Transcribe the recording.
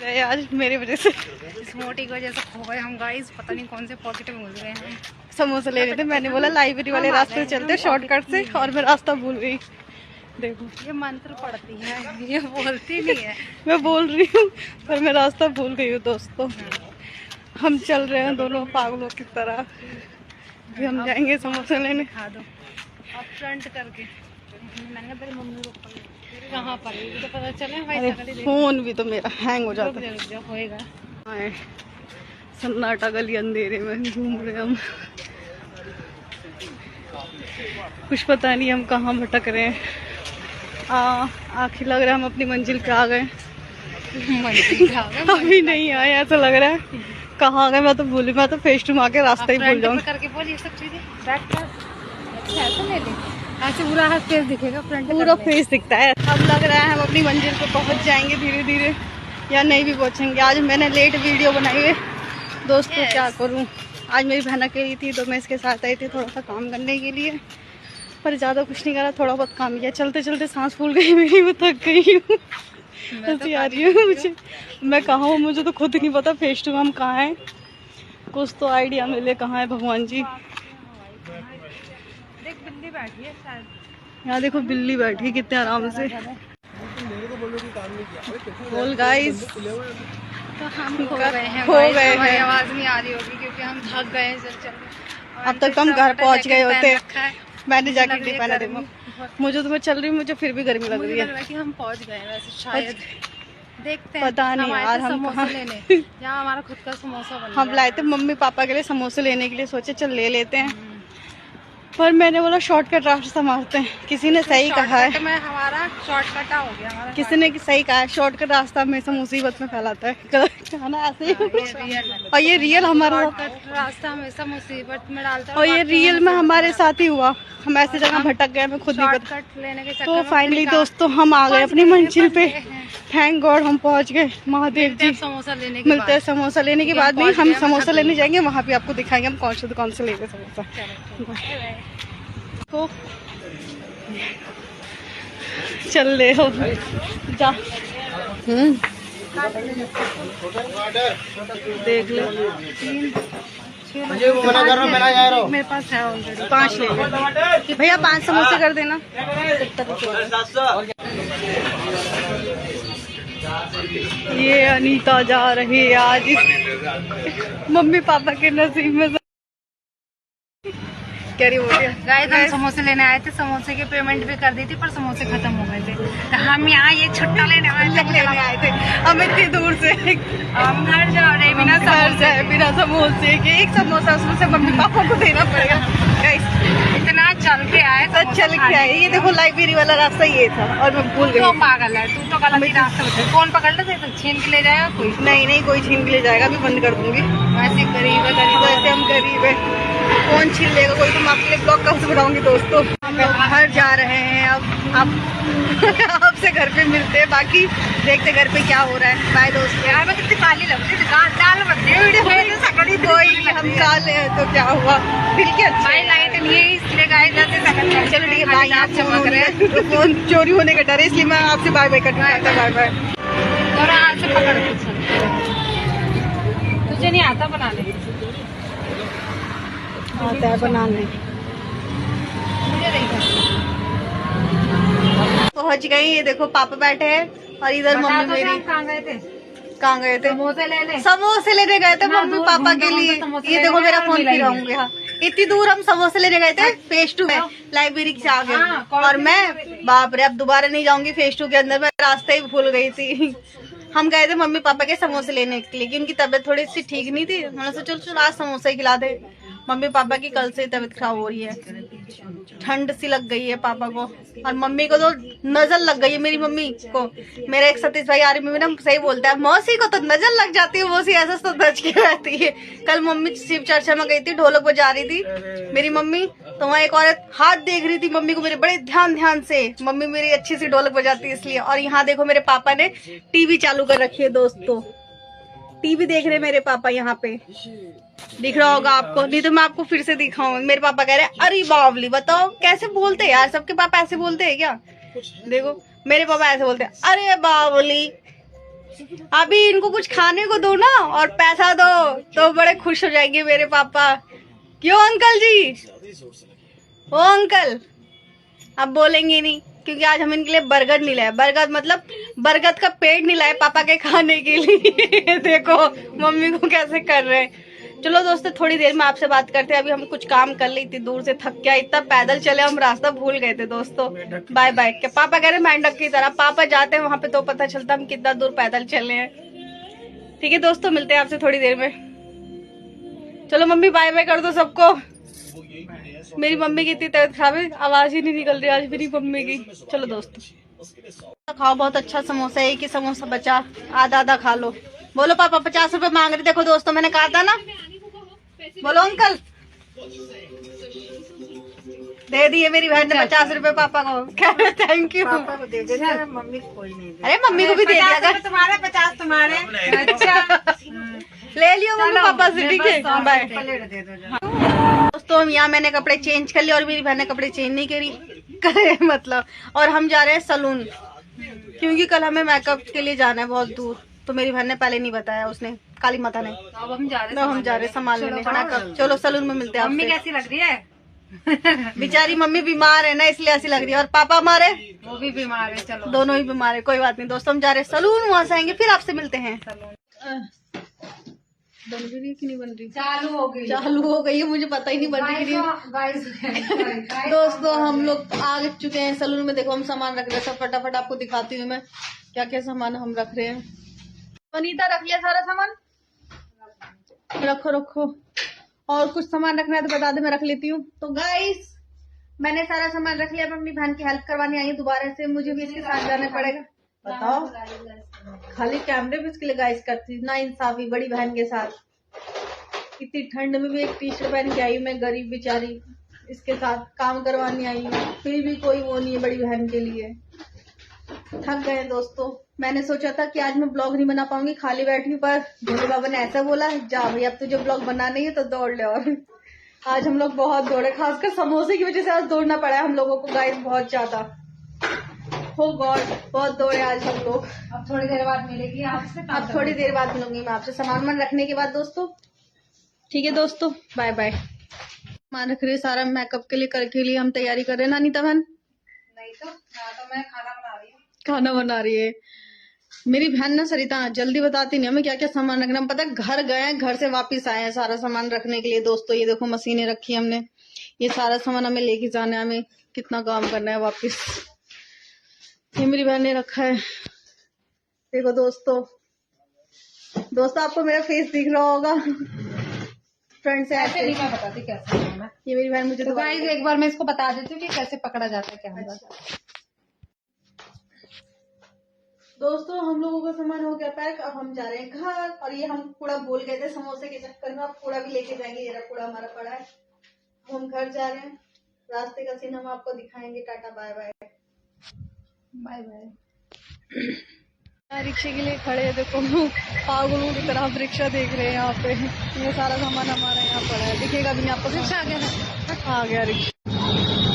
आज मेरी वजह से इस मोटी की वजह से खो गए हम गाइस, पता नहीं कौन से पॉकेट में घुस गए हैं। समोसे ले रहे थे, मैंने बोला लाइब्रेरी वाले रास्ते चलते शॉर्टकट से, और मैं रास्ता भूल गई। देखो ये मंत्र पढ़ती है, ये बोलती नहीं है। मैं बोल रही हूँ पर मैं रास्ता भूल गई हूँ दोस्तों। हम चल रहे हैं दोनों पागलों की तरह। अभी हम जाएंगे समोसे लेने। खा दो अब फ्रंट करके। मैंने मेरी मम्मी को कहाँ पर तो पता चले भाई। अरे फोन भी तो मेरा हैंग हो जाता है। होएगा सन्नाटा गली अंधेरे में घूम रहे हम। कुछ पता नहीं हम कहाँ भटक रहे हैं। आखिर लग रहा है हम अपनी मंजिल पे आ गए। अभी नहीं आए ऐसा लग रहा है। कहाँ आ गए मैं तो भूली, मैं तो फेस टू आके रास्ता ही भूल जाऊँ। करके बोल ये सब चीजें बैक कर। अच्छा ऐसा ले ले, ऐसे पूरा हाथ फेस दिखेगा, फ्रंट पूरा फेस दिखता है। अब लग रहा है हम अपनी मंजिल पे पहुंच जाएंगे धीरे धीरे, या नहीं भी पहुंचेंगे। आज मैंने लेट वीडियो बनाई है दोस्तों, क्या करूं। आज मेरी बहन अकेली थी तो मैं इसके साथ आई थी थोड़ा सा काम करने के लिए, पर ज़्यादा कुछ नहीं करा, थोड़ा बहुत काम किया। चलते चलते सांस फूल गई मेरी, मैं थक गई हूँ। हंसी आ रही है मुझे। मैं कहाँ हूँ मुझे तो खुद नहीं पता। फेस टू हम कहाँ हैं, कुछ तो आइडिया मिले कहाँ है भगवान जी। देख बिल्ली बैठी है शायद। यहाँ देखो बिल्ली बैठी कितने आराम से। बोल गाइस तो हम खो गए हैं। आवाज नहीं आ रही होगी क्योंकि हम थक गए हैं। अब तक हम घर पहुंच गए होते। मैंने जैकेट नहीं पहना। देखो मुझे तो मैं चल रही हूँ, मुझे फिर भी गर्मी लग रही है कि हम पहुंच गए वैसे शायद। देखते हैं, पता नहीं यार हम कहाँ। यहाँ हमारा खुद का समोसा बना। हम लाए थे मम्मी पापा के लिए समोसे लेने के लिए, सोचे चल ले लेते हैं, पर मैंने बोला शॉर्टकट रास्ता मारते हैं। किसी ने सही कहा है, हमारा शॉर्टकट हो गया हमारा। किसी ने सही कहा है शॉर्टकट रास्ता हमेशा मुसीबत में फैलाता है। कहना ऐसे ही। और ये रियल हमारा रास्ता हमेशा मुसीबत में डालता है। और ये रियल में हमारे साथ ही हुआ। हम ऐसी जगह भटक गए, हमें खुद नहीं पता। तो फाइनली दोस्तों हम आ गए अपनी मंजिल पे। थैंक गॉड हम पहुंच गए। महादेव जी समोसा लेने मिलते हैं। समोसा लेने के बाद नहीं, हम समोसा लेने जाएंगे, वहाँ पे आपको दिखाएंगे हम कौन से दुकान से लेंगे समोसा। तो चल ले हो जा। देख ले मेरे पास है ऑलरेडी 5 ले लो भैया। 5 समोसे कर देना। ये अनीता जा रही है आज मम्मी पापा के नसीब में। क्या रही होती है गाइस, हम समोसे लेने आए थे, समोसे की पेमेंट भी कर दी थी पर समोसे खत्म हो गए थे। तो हम यहाँ ये छुट्टा लेने आए थे। हम इतनी दूर से हम घर जा रहे बिना समोसे के। एक समोसा उसमें से मम्मी पापा को देना पड़ेगा। इतना चल के आए तो चल के आए। ये देखो लाइब्रेरी वाला रास्ता ये था और मैं भूल गई। तो पागल है तू, तो गलत ही रास्ता बता। कौन पकड़ ले तो छीन के ले जाएगा कोई? नहीं कोई छीन के ले जाएगा। अभी बंद कर दूंगी। वैसे गरीब है, वैसे हम गरीब है, कौन छीन लेगा कोई। तो मैं आपके लिए ब्लॉग कब से बनाऊंगी दोस्तों। हम लोग घर जा रहे हैं अब आपसे घर पे मिलते हैं। बाकी देखते घर पे क्या हो रहा है। बाय दोस्तों। यार मैं कितनी काली लग रही है, डाल मत दे वीडियो में। सकड़ी कोई हम काले हैं तो क्या हुआ, दिल के भाई लाइट नहीं है इसलिए गाइस जैसे सकड़ी। चलो ठीक है बाय। आप चमक रहे हैं, फोन चोरी होने का डर है इसलिए मैं आपसे बाय बाय करना चाहता। Bye bye. और हाथ से पकड़ के तुझे नहीं आता बनाने? आता है बनाने। पहुंच गई। ये देखो पापा बैठे हैं और इधर मम्मी मेरी। कहाँ गए थे? कहाँ गए थे? समोसे लेने गए थे मम्मी पापा के लिए। ये देखो मेरा फोन फिर आऊंगे। हाँ इतनी दूर हम समोसे लेने गए थे फेस टू में, लाइब्रेरी से आगे। और मैं बाप रे अब दोबारा नहीं जाऊंगी फेस टू के अंदर। मैं रास्ते ही भूल गई थी। हम गए थे मम्मी पापा के समोसे लेने के लिए क्योंकि उनकी तबीयत थोड़ी सी ठीक नहीं थी। हमने सोचा चलो आज समोसे खिला दे। मम्मी पापा की कल से तबीयत खराब हो रही है, ठंड सी लग गई है पापा को, और मम्मी को तो नजर लग गई है। मेरी मम्मी को मेरा एक सतीश भाई आर्मी में ना सही बोलता है, मौसी को तो नजर लग जाती है, मौसी ऐसा तो बच के रहती है। कल मम्मी शिव चर्चा में गई थी, ढोलक बजा रही थी मेरी मम्मी, तो वहाँ एक औरत हाथ देख रही थी मम्मी को मेरे बड़े ध्यान से। मम्मी मेरी अच्छी सी ढोलक बजाती है इसलिए। और यहाँ देखो मेरे पापा ने टीवी चालू कर रखी है दोस्तों, टीवी देख रहे मेरे पापा। यहाँ पे दिख रहा होगा आपको, नहीं तो मैं आपको फिर से दिखाऊं। मेरे पापा कह रहे हैं अरे बावली, बताओ कैसे बोलते हैं यार, सबके पापा ऐसे बोलते हैं क्या? देखो मेरे पापा ऐसे बोलते हैं अरे बावली। अभी इनको कुछ खाने को दो ना और पैसा दो तो बड़े खुश हो जाएंगे मेरे पापा। क्यों अंकल जी? ओ अंकल, अब बोलेंगे नहीं क्योंकि आज हम इनके लिए बरगद नहीं लाए। बरगद मतलब बरगद का पेड़ नहीं लाए पापा के खाने के लिए। देखो मम्मी को कैसे कर रहे हैं। चलो दोस्तों, थोड़ी देर में आपसे बात करते हैं। अभी हम कुछ काम कर ली, इतनी दूर से थक गया, इतना पैदल चले हम रास्ता भूल गए थे दोस्तों। Bye bye. क्या पापा कह रहे मेंढक की तरह? पापा जाते हैं वहां पे तो पता चलता हम कितना दूर पैदल चले हैं। ठीक है दोस्तों, मिलते हैं आपसे थोड़ी देर में। चलो मम्मी बाय बाय कर दो सबको। मेरी मम्मी की इतनी तबीयत खराब है, आवाज ही नहीं निकल रही आज मेरी मम्मी की। चलो दोस्तों खाओ, बहुत अच्छा समोसा है। एक ही समोसा बचा, आधा आधा खा लो। बोलो पापा 50 रुपए मांग रहे। देखो दोस्तों, मैंने कहा था ना। बोलो अंकल। दे दिए मेरी बहन ने 50 रुपए पापा को। कह रहे थैंक यू। पापा को दे देना, मम्मी को कोई नहीं। अरे मम्मी को भी दे दिया अगर तुम्हारे 50 तुम्हारे। अच्छा ले लियो मम्मी पापा से। ठीक है बाय। दोस्तों यहाँ मैंने कपड़े चेंज कर लिए और मेरी बहन ने कपड़े चेंज नहीं करे मतलब। और हम जा रहे हैं सलून क्योंकि कल हमें मेकअप के लिए जाना है बहुत दूर। तो मेरी बहन ने पहले नहीं बताया, उसने काली माता ने। अब हम जा रहे सामान लेने मेकअप। चलो सलून में मिलते हैं। मम्मी कैसी लग रही है? बेचारी मम्मी बीमार है ना, इसलिए ऐसी लग रही है। और पापा हमारे वो भी बीमार है। चलो दोनों ही बीमार है, कोई बात नहीं दोस्तों। हम जा रहे हैं सलून, वहां से आएंगे फिर आपसे मिलते हैं। बन भी रही कि नहीं बन रही? चालू हो गई है, मुझे पता ही नहीं बन रही कि दोस्तों हम लोग आ चुके हैं सलून में। देखो हम सामान रख रहे हैं, सब फटाफट आपको दिखाती हूँ मैं क्या क्या सामान हम रख रहे हैं। वनीता रख लिया सारा सामान? रखो। और कुछ सामान रखना है तो बता दे, मैं रख लेती हूँ। तो गाइस मैंने सारा सामान रख लिया। मैं अपनी बहन की हेल्प करवाने आई हूँ दोबारा से। मुझे भी इसके साथ जाना पड़ेगा। बताओ, खाली कैमरे पे इसके लिए गाइस करती ना इंसाफी बड़ी बहन के साथ। इतनी ठंड में भी एक टी शर्ट पहन के आई मैं, गरीब बेचारी, इसके साथ काम करवाने आई हूँ। फिर भी कोई वो नहीं है बड़ी बहन के लिए। थक गए दोस्तों। मैंने सोचा था कि आज मैं ब्लॉग नहीं बना पाऊंगी, खाली बैठी, पर भोले बाबा ने ऐसा बोला जा भाई अब तुझे ब्लॉग बनाना ही है तो दौड़ ले। और आज हम लोग बहुत दौड़े, खासकर समोसे की वजह से आज दौड़ना पड़ा है हम लोगों को गाइस बहुत ज्यादा। हो गॉड, बहुत दौड़े आज हम लोग। अब थोड़ी देर बाद मिलेगी आपसे। अब थोड़ी देर बाद मिलूंगी मैं आपसे सामान रखने के बाद दोस्तों। ठीक है दोस्तों, बाय बाय। सामान रख रहे सारा मेकअप के लिए, करके लिए हम तैयारी कर रहे हैं। नानी तमन नहीं तो मैं खाना बना रही है मेरी बहन ना सरिता। जल्दी बताती नहीं हमें क्या क्या सामान रखना। पता है घर गए हैं, घर से वापस आए हैं सारा सामान रखने के लिए दोस्तों। ये देखो मशीनें रखी हमने, ये सारा सामान हमें लेके जाना है। हमें कितना काम करना है वापस। ये मेरी बहन ने रखा है। देखो दोस्तों आपको मेरा फेस दिख रहा होगा। फ्रंट से ऐसे नहीं मैं बताती कैसे है। ये मेरी बहन मुझे तो गाइस एक बार मैं इसको बता देती हूँ कि कैसे पकड़ा जाता है कैमरा। दोस्तों हम लोगों का सामान हो गया पैक। अब हम जा रहे हैं घर। और ये हम कूड़ा भूल गए थे समोसे के चक्कर में, अब कूड़ा भी लेके जाएंगे। ये कूड़ा हमारा पड़ा है। हम घर जा रहे हैं, रास्ते का सीन हम आपको दिखाएंगे। Tata bye bye. Bye bye. रिक्शे के लिए खड़े हैं, देखो पागलों की तरह रिक्शा देख रहे हैं यहाँ पे। ये सारा सामान हमारा यहाँ पड़ा है, दिखेगा भी नहीं आपको। रिक्शा आ गया रिक्शा।